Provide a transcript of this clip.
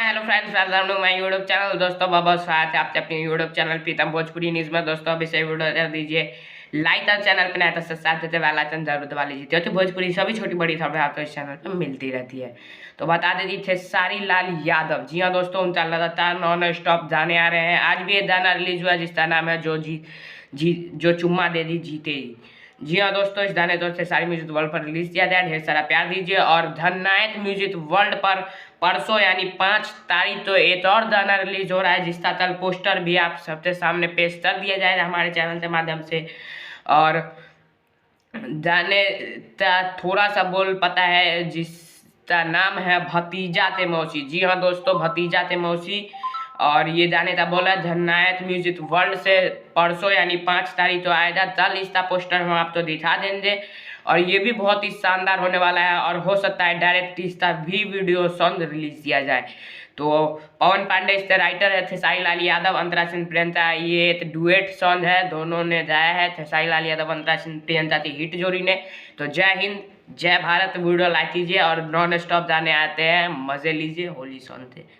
Hello friends, welcome to my YouTube channel. दोस्तों बहुत बहुत स्वागत है आपके अपने YouTube channel Pritam Bhojpuri news में। दोस्तों अभी से वीडियो कर दीजिए लाइक और चैनल पे नया तो सब्सक्राइब करके बेल आइकन जरूर दबा लीजिए। तो भोजपुरी सभी छोटी बड़ी खबरें आपको इस चैनल पर मिलती रहती है। तो बता दें खेसारी लाल यादव, जी हाँ दोस्तों, उनका लगातार नॉन स्टॉप गाने आ रहे हैं। आज भी एक गाना रिलीज हुआ जिसका नाम है जो चुम्मा दे दी जीते जी। जी हाँ दोस्तों, इस गाने को खेसारी म्यूजिक वर्ल्ड पर रिलीज किया गया। ढेर सारा प्यार दीजिए। और धननायक म्यूजिक वर्ल्ड पर परसों यानी 5 तारीख तो एक और गाना रिलीज हो रहा है जिसका कल पोस्टर भी आप सबके सामने पेश कर दिया जाएगा हमारे चैनल के माध्यम से। और गाने का थोड़ा सा बोल पता है जिसका नाम है भतीजा ते मौसी। जी हाँ दोस्तों, भतीजा ते मौसी। और ये गाने का बोला जननायक म्यूजिक वर्ल्ड से परसों यानी 5 तारीख तो आएगा। कल इसका पोस्टर हम आपको दिखा देंगे। और ये भी बहुत ही शानदार होने वाला है और हो सकता है डायरेक्ट इसका भी वीडियो सॉन्ग रिलीज किया जाए। तो पवन पांडे इसके राइटर है, खेसारी लाल यादव, अंतरा सिंह प्रियंका। ये एक डुएट सॉन्ग है, दोनों ने गाया है, खेसारी लाल यादव अंतरा सिंह प्रियंका की हिट जोड़ी ने। तो जय हिंद, जय भारत। वीडियो लाइक कीजिए और नॉन स्टॉप गाने आते हैं, मजे लीजिए होली सॉन्ग से।